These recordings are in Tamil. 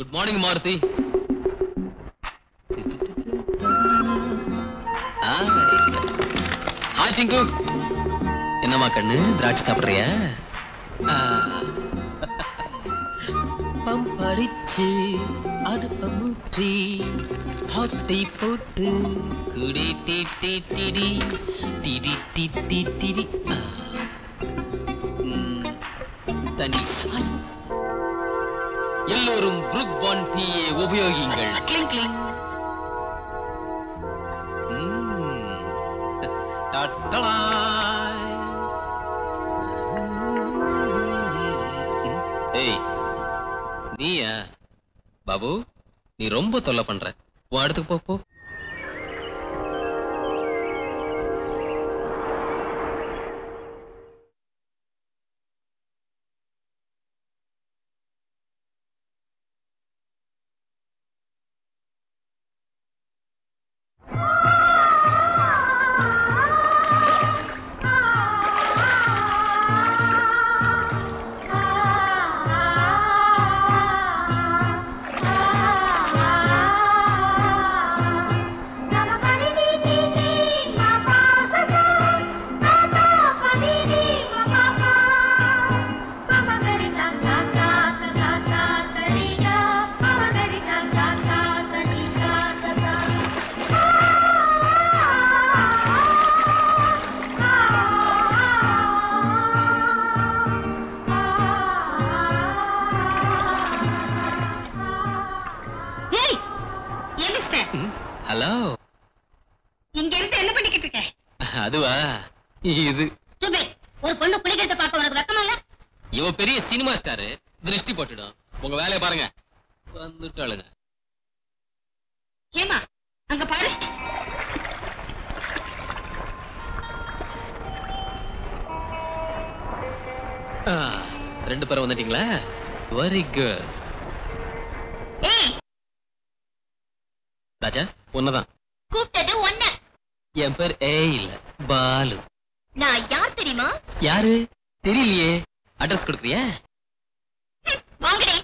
Good morning Maruti. ஹாய் சிங்கு. என்னம்மா கண்ணு, திராட்சை சாப்பிடுறியா? பம்படிச்சு அடுப்ப மூற்றி ஹாட்டை போட்டு குடி டிடி டிடி டிடி டிடி டிடி தண்ணி சாய். எல்லோரும் புரூக் பாண்ட் டீயை உபயோகிங்கள். கிளிங் கிளிங். ஏய் நீயா பாபு, நீ ரொம்ப தொல்லை பண்ற. உன் இடத்துக்கு போ. ஹலோ, இங்க இருந்து என்ன பண்ணிக்கிட்டு இருக்க? அதுவா, இது ஒரு பொண்ணு குளிக்கிறத பார்க்க உனக்கு வெக்கமா இல்ல? இவ பெரிய சினிமா ஸ்டார், திருஷ்டி போட்டுடும். உங்க வேலையை பாருங்க. வந்துட்டாளுங்க. ஏமா அங்க பாரு. ரெண்டு பேரும் வந்துட்டீங்களா? Very good. ராஜா, உன்னதான் கூப்பிட்டது ஒன்ன. என் பேர் ஏய் இல்ல, பாலு. நான் யார் தெரியுமா? யாரு தெரியலையே. அட்ரஸ் கொடுக்குறியா? வாங்கடே.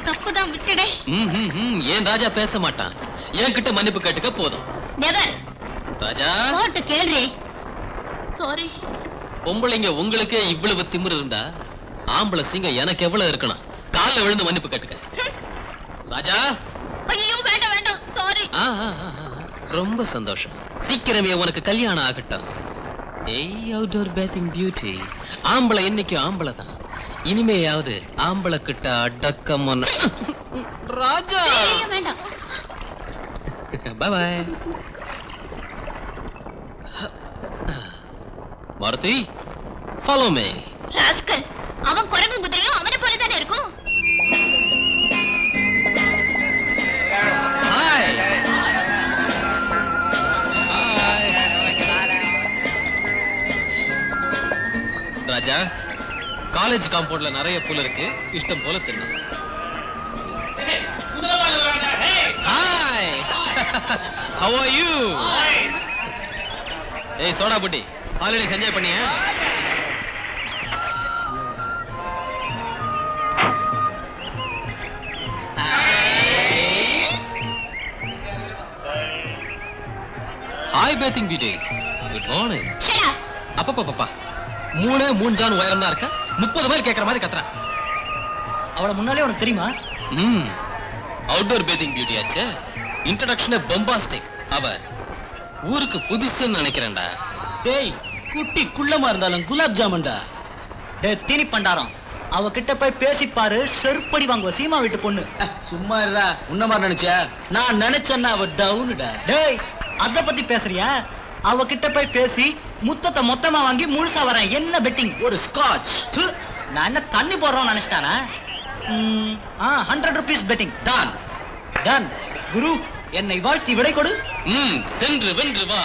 தப்புதான், விட்டுடே. ஏன் ராஜா பேச மாட்டான்? என்கிட்ட மன்னிப்பு கேட்டுக்க போதும். நெவர். ராஜா போட்டு கேள்றி. சாரி. பொம்பளைங்க உங்களுக்கே இவ்வளவு திமிரு இருந்தா ஆம்பளை சிங்க எனக்கு எவ்வளவு இருக்கணும்? கால்ல விழுந்து மன்னிப்பு கேட்டுக்க. ராஜா. ஐயோ வேண்டாம் வேண்டாம், சாரி. ரொம்ப சந்தோஷம். சீக்கிரமே உனக்கு கல்யாணம் ஆகட்டும். ஏய் அவுட்டோர் பேத்திங் பியூட்டி. ஆம்பளை என்னைக்கு ஆம்பளை தான். இனிமேயாவது ஆம்பளை கிட்ட அடக்கம். ராஜா வேண்டாம். Bye bye. Maruthi, follow me. Rascal, அவன் குரங்கு குதிரையும் அவனை போல தானே இருக்கும். ஹாய். ராஜா, காலேஜ் காம்பவுண்ட்ல நிறைய புல் இருக்கு. இஷ்டம் போல தின்னு. ஹாய். How are you? ஏய் சோடா புட்டி, ஹாலிடேஸ் என்ஜாய் பண்ணியா? Hi bathing beauty, good morning. அப்பப்பா, 3 ஜான் உயரம் தான் இருக்க. 30 பேர் கேட்கற மாதிரி கத்துறா. அவளை முன்னாலே உனக்கு தெரியுமா? அவுட்டோர் பேத்திங் பியூட்டி ஆச்சு. இன்ட்ரோடக்ஷனே பொம்பாஸ்டிக். அவ ஊருக்கு புதுசுன்னு நினைக்கிறேன்டா. டேய், குட்டி குள்ளமா இருந்தாலும் குலாப் ஜாமுன்டா. டேய் தீனி பண்டாரம், அவகிட்ட போய் பேசி பாரு, செருப்படி வாங்குவ. சீமா வீட்டு பொண்ணு. சும்மா இருடா, உன்ன மாதிரி நினைச்சா? நான் நினைச்சேன்னா அவ டவுனுடா. டேய், அத பத்தி பேசுறியா? அவகிட்ட போய் பேசி முத்தத்தை மொத்தமா வாங்கி முழுசா வரேன். என்ன பெட்டிங்? ஒரு ஸ்காட்ச். நான் என்ன தண்ணி போடுறோம் நினைச்சிட்டானா? 100 rupees betting. Done done. Guru, என்னை வாழ்த்தி விடை கொடு. சென்று வென்று வா.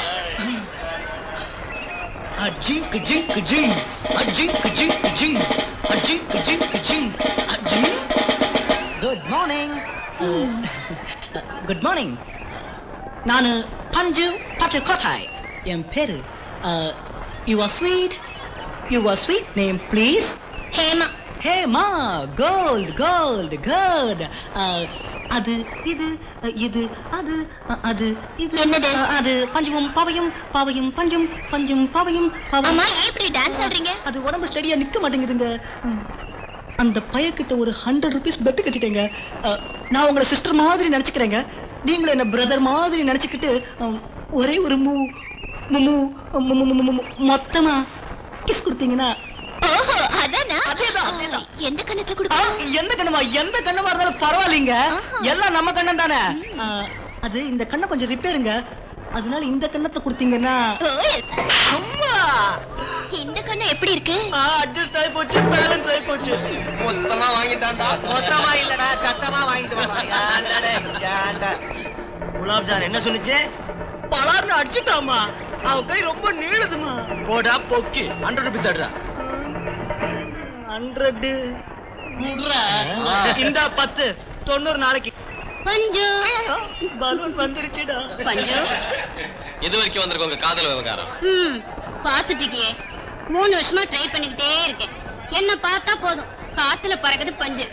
அஜிங்க் ஜிங்க் ஜிங், அஜிங்க் ஜிங்க் ஜிங், அஜிங்க் ஜிங்க் ஜிங், அஜிங்க் குட் மார்னிங். நான் பஞ்சு பட்டகோட்டாய். என் பேரு. Your sweet name please. Hema. Hema. Gold gold good. அது இது இது அது அது இது என்னது? அது பஞ்சும் பாவையும் பாவையும் பஞ்சும் பஞ்சும் பாவையும் பாவையும். அம்மா ஏன் இப்படி டான்ஸ் ஆடுறீங்க? அது உடம்பு ஸ்டடியா நிக்க மாட்டேங்குதுங்க. அந்த பையக்கிட்ட ஒரு 100 rupees பெட் கட்டிட்டேங்க. நான் உங்களை சிஸ்டர் மாதிரி நினைச்சுக்கிறேங்க. நீங்களும் என்ன பிரதர் மாதிரி நினைச்சுக்கிட்டு ஒரே ஒரு மொத்தமா கிஸ் கொடுத்தீங்கன்னா. ஓஹோ, அதானா? அதேதான். எந்த கண்ணத்தை கொடுக்கணும்? எந்த கண்ணமா இருந்தாலும் பரவாயில்லைங்க. எல்லாம் நம்ம கண்ணம் தானே. அது இந்த கண்ணை கொஞ்சம் ரிப்பேருங்க. அதனால இந்த கண்ணத்தை கொடுத்தீங்கன்னா. அம்மா, இந்த கண்ணு எப்படி இருக்கு? அட்ஜஸ்ட் ஆயி போச்சு, பேலன்ஸ் ஆயி போச்சு. மொத்தமா வாங்கிட்டான்டா. மொத்தமா இல்லடா, சத்தமா வாங்கிட்டு வர்றான். குலாப் ஜான் என்ன சொல்லுச்சு? பலார்னு அடிச்சுட்டாமா. அவன் கை ரொம்ப நீளுதுமா. போடா பொக்கி. 100 rupees ஆடுறா. 100 குடுறா. இந்த 10 90 நாளைக்கு. பஞ்சு, பலூன் வந்துருச்சுடா. பஞ்சு, இது வரைக்கும் வந்திருக்க உங்க காதல் விவகாரம். பாத்துட்டியே. 3 வருஷமா ட்ரை பண்ணிக்கிட்டே இருக்கேன். என்ன பார்த்தா போதும், காத்துல பறக்குது பஞ்சு.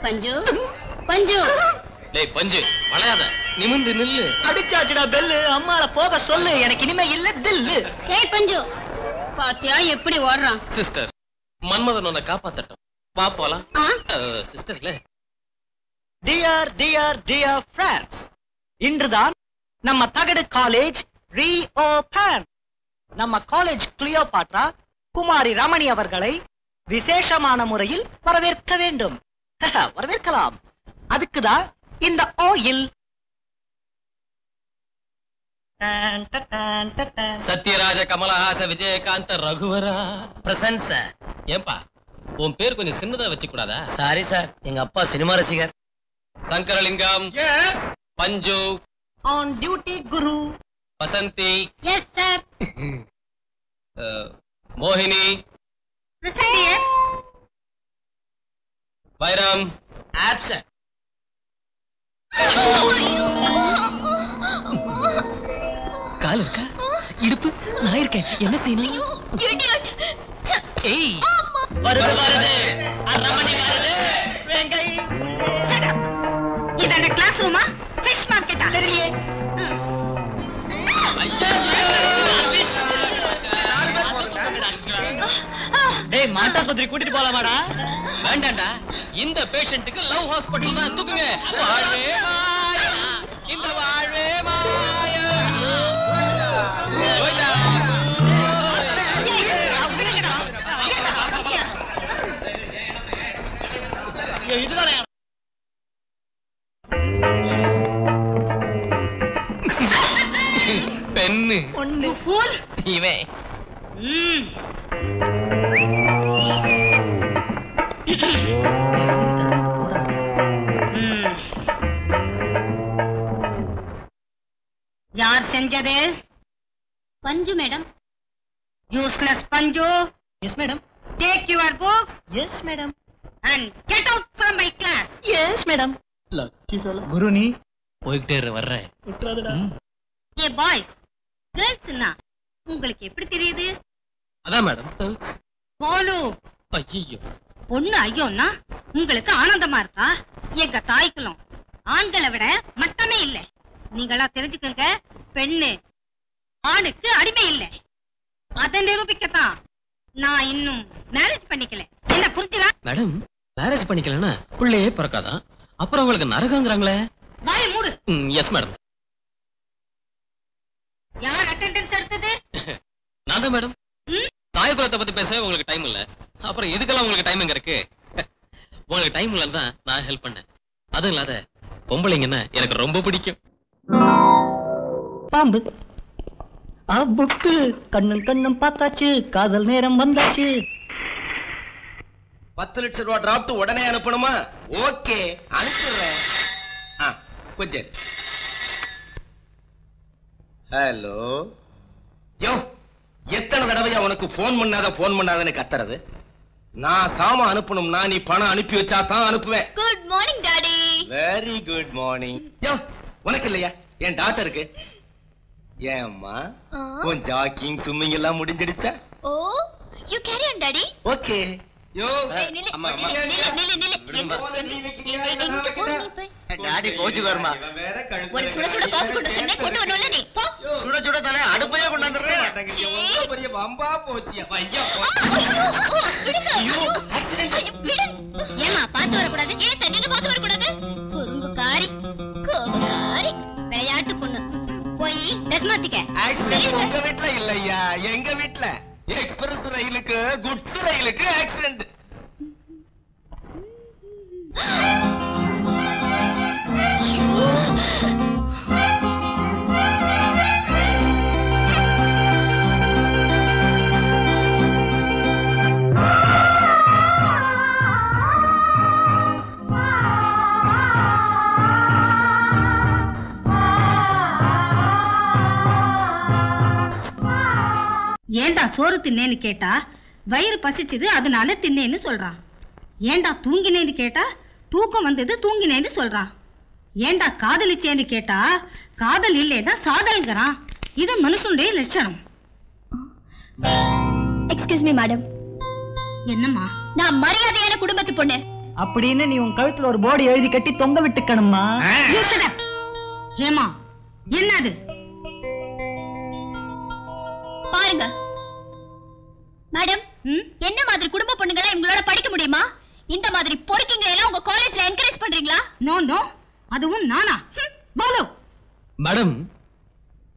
பஞ்சு பஞ்சு. டேய் பஞ்சு, வளையாத, நிமிந்து நில்லு. அடிச்சாச்சுடா பெல்லு. அம்மாள போக சொல்லு, எனக்கு இனிமே இல்ல தில்லு. ஏய் பஞ்சு, பாத்தியா எப்படி ஓடுறான்? சிஸ்டர், மன்மதன் உன்னை காப்பாத்தட்டும். வா போலாம். சிஸ்டர் இல்ல. டியர் டியர் டியர் ஃப்ரெண்ட்ஸ், இன்றுதான் நம்ம தகடு காலேஜ் ரீஓபன். நம்ம காலேஜ் கிளியோபாட்ரா குமாரி ரமணி அவர்களை விசேஷமான முறையில் வரவேற்க வேண்டும். வரவேற்கலாம். அதுக்குதான் இந்த ஓயில். சத்யராஜ, கமலஹாச, விஜயகாந்த், ரகுவரா பிரசன்ட் சார். ஏன்பா உன் பேர் கொஞ்சம் சின்னதா வச்சு கூடாதா? சாரி சார், எங்க அப்பா சினிமா ரசிகர். சங்கரலிங்கம். எஸ். பஞ்சு. On duty Guru. Vasanthi. Yes sir. மோகினி. வைரம். ஆப்சென்ட். கால் இருக்கா? இடுப்பு நான் இருக்கேன். என்ன செய்யணும்? ஏய், வருது வருது. ரமணி வருது. வெங்கை. இது அந்த கிளாஸ் ரூமா? ஃபிஷ் மார்க்கெட்டா? தெரியலையே. டேய், மாட்டாஸ்பத்திரி கூட்டிட்டு போலாமாடா? வேண்டாண்டா. இந்த பேஷண்ட்டுக்கு லவ் ஹாஸ்பிடல் தான் தூக்குங்க. வாழ்வே மாயா, இந்த வாழ்வே மாயா. கோவிந்தா. இதுதானே பெண்ணு. ஒண்ணு. இவன் யார் செஞ்சது? Panju madam. Useless Panju. Yes madam. Take your books yes madam. And get out from my class. Yes madam. Lucky fellow. Guru நீ போயிட்டே வர்றேன். விட்டுறாதடா. ஏ பாய்ஸ், கேர்ள்ஸ்னா உங்களுக்கு எப்படி தெரியுது? அதான் மேடம். போலு. ஐயோ, பொண்ணு ஐயோன்னா உங்களுக்கு ஆனந்தமா இருக்கா? எங்க தாய்க்குலம் ஆண்களை விட மட்டமே இல்லை. நீங்களா தெரிஞ்சுக்கங்க, பெண்ணு ஆணுக்கு அடிமை இல்லை. அதை நிரூபிக்கத்தான் நான் இன்னும் மேரேஜ் பண்ணிக்கல. என்ன புரிஞ்சுதா? மேடம், மேரேஜ் பண்ணிக்கலன்னா பிள்ளையே பிறக்காதான். அப்புறம் உங்களுக்கு நரகங்கிறாங்களே. வாய மூடு. Yes madam. யார் அட்டெண்டன்ஸ் எடுத்தது? நான் தான் மேடம். தாயகுலத்தை பத்தி பேச உங்களுக்கு டைம் இல்ல. அப்புறம் இதுக்கெல்லாம் உங்களுக்கு டைம் எங்க இருக்கு? உங்களுக்கு டைம் இல்லன்னு தான் நான் ஹெல்ப் பண்ணேன். அதுவும் இல்லாத பொம்பளைங்கன்னா எனக்கு ரொம்ப பிடிக்கும். பாம்பு. புக்கு. கண்ணும் கண்ணும் பார்த்தாச்சு, காதல் நேரம் வந்தாச்சு. 10 லட்சம் ரூபாய் டிராப்ட் உடனே அனுப்பணுமா? ஓகே, அனுப்பிடுறேன். கொஞ்சம். ஹலோ. யோ, எத்தனை தடவையா உனக்கு போன் பண்ணாதன்னு கத்துறது? நான் சாமா அனுப்பணும்னா நீ பணம் அனுப்பி வச்சா தான் அனுப்புவேன். Good morning daddy. Very good morning. Yo உனக்கு இல்லையா? என் டாக்டருக்கு. ஏம்மா உன் ஜாக்கிங் ஸ்விம்மிங் எல்லாம் முடிஞ்சிடுச்சா? Oh you carry on daddy. Okay. Yo அம்மா டாடி கோச்சு வருமா? ஒரு சுட சுட காஃபி கொண்டு சொன்னே கொண்டு வரல நீ போ. சுட சுட தானே அடுப்பையே கொண்டாந்துறேன். பெரிய வம்பா போச்சு. ஐயா ஐயோ ஆக்சிடென்ட். ஏமா பாத்து வர கூடாது? ஏன் தண்ணிங்க பாத்து வர கூடாது? குறும்புக்காரி கோபக்காரி விளையாட்டு பொண்ணு. போய் ட்ரெஸ் மாத்திக்க. ஆக்சிடென்ட் உங்க வீட்ல இல்லையா, எங்க வீட்ல. எக்ஸ்பிரஸ் ரயிலுக்கு குட்ஸ் ரயிலுக்கு ஆக்சிடென்ட். ஏண்டா சோறு தின்னேன்னு கேட்டா வயிறு பசிச்சது அதனால தின்னேன்னு சொல்றான். ஏண்டா தூங்கினேன்னு கேட்டா தூக்கம் வந்தது தூங்கினேன்னு சொல்றான். ஏண்டா காதலிச்சேன்னு கேட்டா காதல் இல்லேன்னா சாதல்ங்கிறான். இது மனுஷனுடைய லட்சணம். Excuse me madam. என்னம்மா? நான் மரியாதையான குடும்பத்து பொண்ணு அப்படின்னு நீ உன் கழுத்துல ஒரு போர்டு எழுதி கட்டி தொங்க விட்டுக்கணுமா? ஏமா என்னது? பாருங்க மேடம், என்ன மாதிரி குடும்ப பொண்ணுங்களை உங்களோட படிக்க முடியுமா? இந்த மாதிரி பொறுக்கிங்களை எல்லாம் உங்க காலேஜ்ல என்கரேஜ் பண்றீங்களா? நோ நோ, அதுவும் நானா? போலோ மேடம்,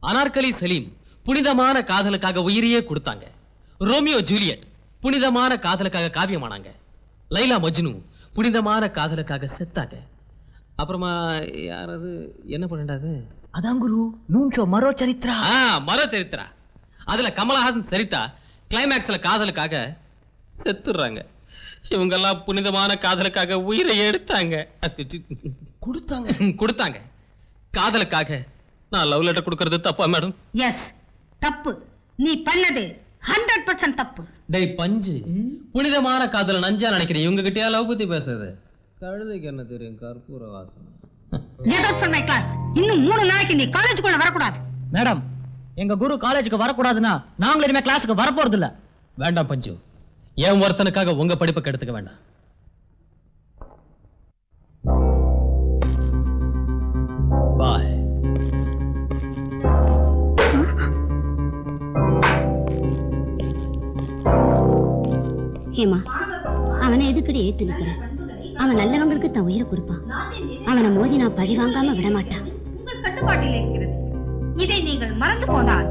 அனார்கலி சலீம் புனிதமான காதலுக்காக உயிரையே கொடுத்தாங்க. ரோமியோ ஜூலியட் புனிதமான காதலுக்காக காவியமானாங்க. லைலா மஜ்னு புனிதமான காதலுக்காக செத்தாங்க. அப்புறமா யாராவது என்ன பண்ணாது? அதான் குரு நூன்ஷோ மரோ சரித்ரா. மர சரித்திரா. அதுல கமலஹாசன் சரிதா கிளைமேக்ஸ்ல காதலுக்காக செத்துறாங்க. இவங்கெல்லாம் புனிதமான காதலுக்காக உயிரை எடுத்தாங்க. கொடுத்தாங்க. காதலுக்காக நான் லவ் லெட்டர் கொடுக்கறது தப்பா மேடம்? எஸ் தப்பு. நீ பண்ணது 100% தப்பு. டேய் பஞ்சு, புனிதமான காதல நஞ்சா நினைக்கிறேன். இவங்க கிட்டயா லவ் பத்தி பேசுறது? கழுதைக்கு என்ன தெரியும் கற்பூர வாசனை. Get out from my class. இன்னும் 3 நாளைக்கு நீ காலேஜுக்குள்ள வரக்கூடாது. மேடம், எங்க குரு காலேஜுக்கு வரக்கூடாதுன்னா நாங்களும் இனிமே கிளாஸுக்கு வரப்போறது இல்ல. வேண்டாம் பஞ்சு, என் ஒருத்தனுக்காக உங்க படிப்பை கெடுத்துக்க வேண்டாம். பாய். ஏமா அவனை எதுக்கடி ஏத்து நிக்கிற? அவன் நல்லவங்களுக்கு தான் உயிரை கொடுப்பான். அவனை மோதி நான் பழி வாங்காம விட மாட்டான். உங்கள் கட்டுப்பாட்டில் இருக்கிறது. இதை நீங்கள் மறந்து போனால்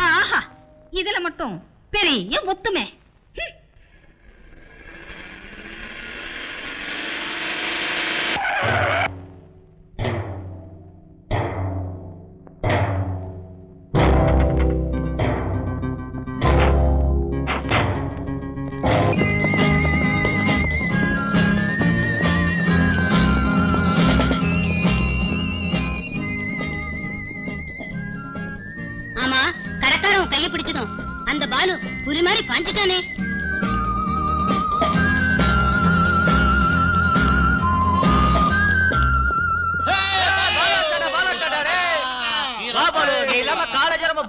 ஆஹா, இதுல மட்டும் பெரிய ஒத்துமே. ஆமா, கடைக்காரன் கைய பிடிச்சதும் அந்த பாலு புலி மாதிரி பாஞ்சிட்டானே.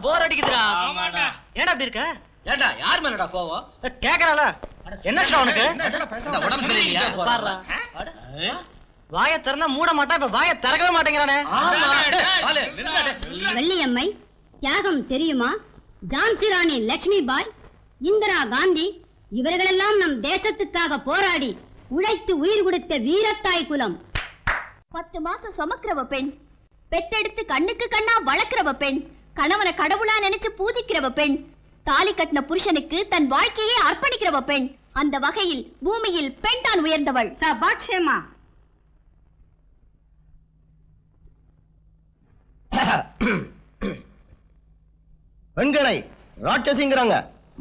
போர் அடிக்குதுடா. ஏன்டா அப்படி இருக்க? ஏன்டா யார் மேலடா கோவம்? கேக்குறால என்னடா உனக்கு? உடம்பு சரியில்லையா? பாருடா. வாயை திறந்தா மூட மாட்டா, இப்ப வாயை திறக்கவே மாட்டேங்கிறானே. வெள்ளியம்மை தியாகம் தெரியுமா? ஜான்சி ராணி லட்சுமி பாய், இந்திரா காந்தி இவர்களெல்லாம் நம் தேசத்துக்காக போராடி உழைத்து உயிர் கொடுத்த வீரத்தாய் குலம். 10 மாசம் சுமக்கிறவ பெண், பெத்தெடுத்து கண்ணுக்கு கண்ணா வளர்க்கிறவ பெண், கணவனை கடவுளா நினைச்சு பூஜிக்கிறவ பெண், தாலி கட்டின புருஷனுக்கு தன் வாழ்க்கையே அர்ப்பணிக்கிறவ பெண். அந்த வகையில் பூமியில் பெண் தான் உயர்ந்தவள். சபாட்சேமா. பெண்களை ராட்சசிங்கிறாங்க,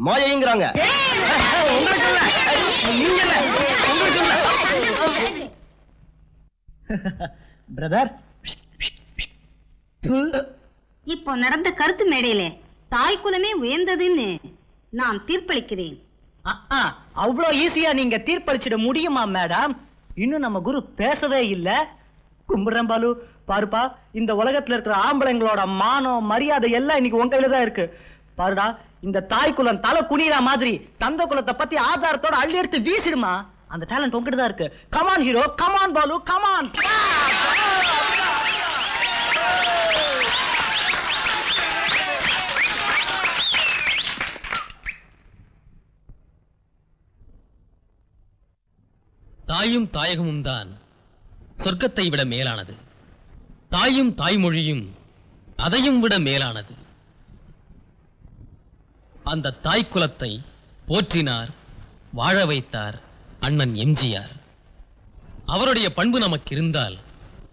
மாயைங்கிறாங்க. உங்களுக்கு இல்ல, நீங்க இல்ல, உங்களுக்கு இல்ல. பிரதர், இப்போ நடந்த கருத்து மேடையிலே தாய் குலமே உயர்ந்ததுன்னு நான் தீர்ப்பளிக்கிறேன். அவ்வளோ ஈஸியா நீங்க தீர்ப்பளிச்சிட முடியுமா மேடம்? இன்னும் நம்ம குரு பேசவே இல்ல. கும்பிடுறேன் பாலு. பாருப்பா, இந்த உலகத்துல இருக்கிற ஆம்பளைங்களோட மானம் மரியாதை எல்லாம் இன்னைக்கு உன் கையில தான் இருக்கு. பாருடா, இந்த தாய் குலம் தலை குனிற மாதிரி தந்த குலத்தை பத்தி ஆதாரத்தோட அள்ளி எடுத்து வீசிடுமா. அந்த டேலண்ட் உங்ககிட்ட தான் இருக்கு. Come on hero, come on Balu, come on. தாயும் தாயகமும் தான் சொர்க்கத்தை விட மேலானது. தாயும் தாய்மொழியும் அதையும் விட மேலானது. அந்த தாய் குலத்தை போற்றினார், வாழ வைத்தார் அண்ணன் எம்ஜிஆர். அவருடைய பண்பு நமக்கு இருந்தால்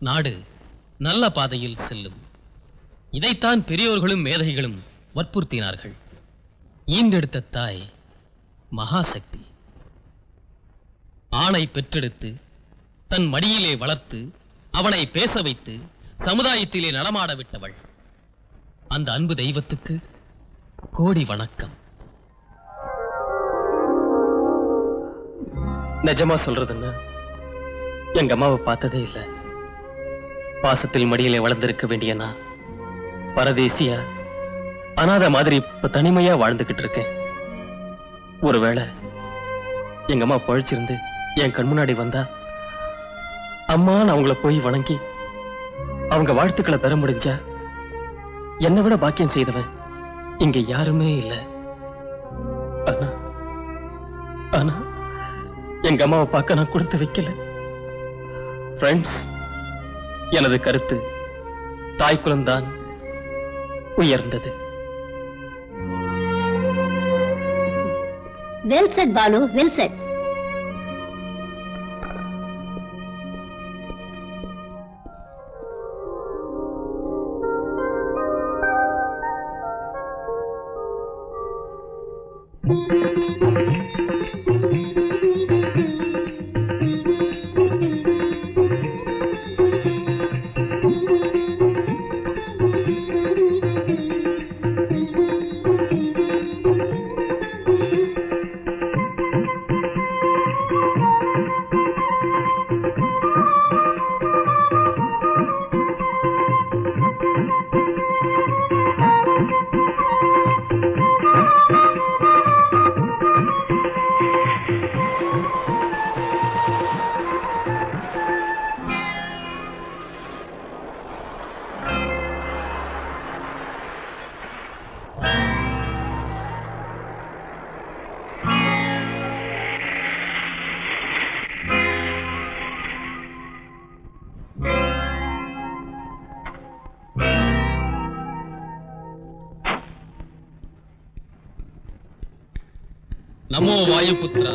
நாடு நல்ல பாதையில் செல்லும். இதைத்தான் பெரியோர்களும் மேதைகளும் வற்புறுத்தினார்கள். ஈண்டெடுத்த தாய் மகாசக்தி. ஆணை பெற்றெடுத்து தன் மடியிலே வளர்த்து அவனை பேச வைத்து சமுதாயத்திலே நடமாட விட்டவள். அந்த அன்பு தெய்வத்துக்கு கோடி வணக்கம். நிஜமா சொல்றதுன்னு எங்க அம்மாவை பார்த்ததே இல்லை. பாசத்தில் மடியிலே வளர்ந்திருக்க வேண்டிய நான் பரதேசியா அனாதை மாதிரி இப்ப தனிமையா வாழ்ந்துகிட்டு இருக்கேன். ஒருவேளை எங்க அம்மா பழிச்சிருந்து என் கண் முன்னாடி வந்தா அம்மா நான் அவங்கள போய் வணங்கி அவங்க வாழ்த்துக்களை பெற முடிஞ்சா என்னை விட பாக்கியம் செய்தவன் இங்க யாருமே இல்லை. ஆனா எங்க அம்மாவை பார்க்க நான் கொடுத்து வைக்கல. ஃப்ரெண்ட்ஸ், எனது கருத்து தாய்க்குலம்தான் உயர்ந்தது. Well said Balu, well said. நமோ வாயுபுத்ரா,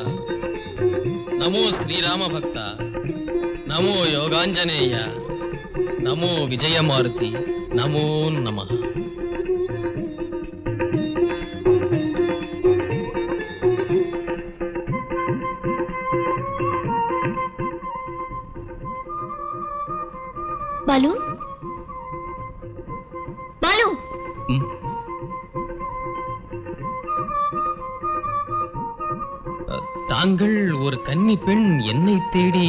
நமோ ஸ்ரீராம பக்தா, நமோ யோகாஞ்சனேய, நமோ விஜயமாருதி, நமோ நமः. பாலு, பாலு, தாங்கள் ஒரு கன்னி பெண் என்னை தேடி.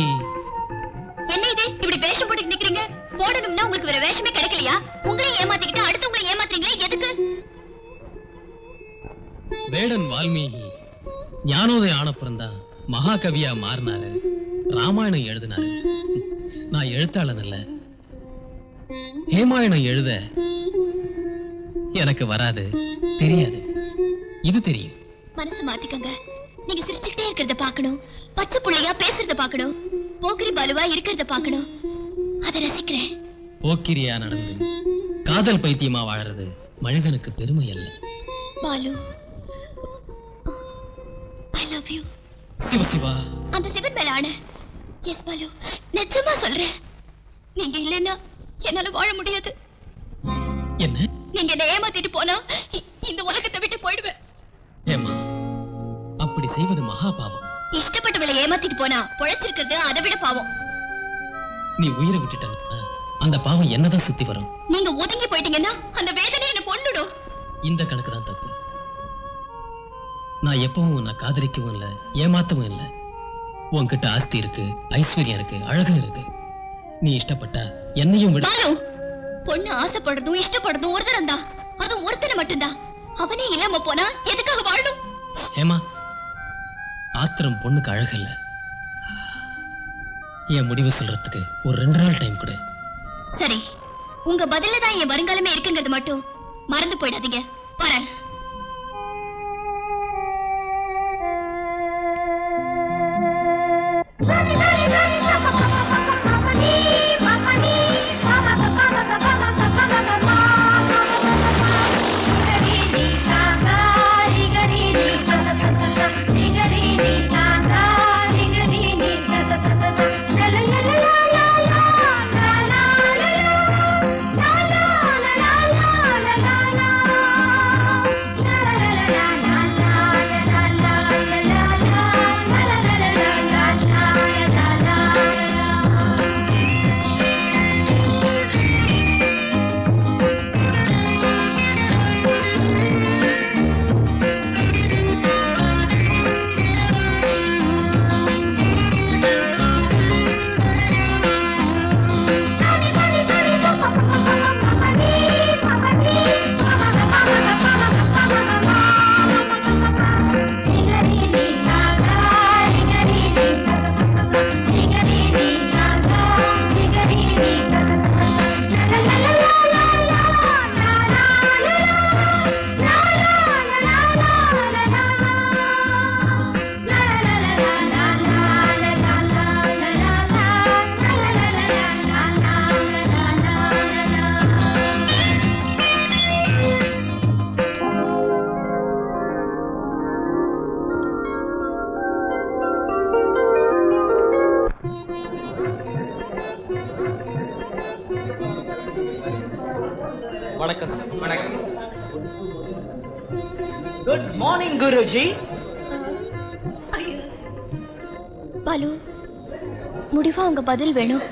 என்ன இது இப்படி வேஷம் போட்டு நிக்கிறீங்க? போடணும்னா உங்களுக்கு வேற வேஷமே கிடைக்கலையா? உங்களையும் ஏமாத்திக்கிட்டு அடுத்தவங்களை ஏமாத்துறீங்களே, எதுக்கு? வேடன் வால்மீகி ஞானோதயம் ஆனப்புறந்தா மகாகவியா மாறினாரு, ராமாயணம் எழுதினாரு. நான் எழுத்தாளன் இல்ல. ஹேமாயணம் எழுத எனக்கு வராது, தெரியாது. இது தெரியும். மனசு மாத்திக்கங்க. நீங்க சிரிச்சுக்கிட்டே இருக்கிறத பாக்கணும், பச்சை புள்ளையா பேசுறத பாக்கணும், போக்கிரி பாலுவா இருக்கிறத பாக்கணும். அதை ரசிக்கிறேன். போக்கிரியா நடந்து காதல் பைத்தியமா வாழறது மனிதனுக்கு பெருமை அல்ல. Balu, I love you. சிவ சிவா. அந்த சிவன் மேல ஆணை. எஸ் பாலு, நிஜமா சொல்றேன். நீங்க இல்லைன்னா என்னால வாழ முடியாது. என்ன? நீங்க என்ன ஏமாத்திட்டு போனா இந்த உலகத்தை விட்டு போயிடுவேன். ஏமா, அப்படி செய்வது மகா பாவம். இஷ்டப்பட்டவளை ஏமாத்திட்டு போனா பொழைச்சிருக்கிறது அதை விட பாவம். நீ உயிரை விட்டுட்ட, அந்த பாவம் என்னதான் சுத்தி வரும். நீங்க ஒதுங்கி போயிட்டீங்கன்னா அந்த வேதனை என்ன கொன்னுடும். இந்த கணக்கு தான் தப்பு. நான் எப்பவும் உன்னை காதலிக்கவும் இல்லை, ஏமாத்தவும் இல்லை. உன்கிட்ட ஆஸ்தி இருக்கு, ஐஸ்வர்யம் இருக்கு, அழகும் இருக்கு. நீ இஷ்டப்பட்டா என்னையும் விட. பொண்ணு ஆசைப்படுறதும் இஷ்டப்படுறதும் ஒருத்தரம் தான், அதுவும் ஒருத்தனை மட்டும்தான். அவனே இல்லாம போனா எதுக்காக வாழணும்? ஏமா, ஆத்திரம் பொண்ணுக்கு அழகு இல்ல. என் முடிவு சொல்றதுக்கு ஒரு 2 நாள் டைம் கொடு. சரி, உங்க பதில தான் என் வருங்காலமே இருக்குங்கிறது மட்டும் மறந்து போயிடாதீங்க. வரேன். வணக்கம் சார். வணக்கம். Good morning Guruji. பாலு, முடிவா உங்க பதில் வேணும்.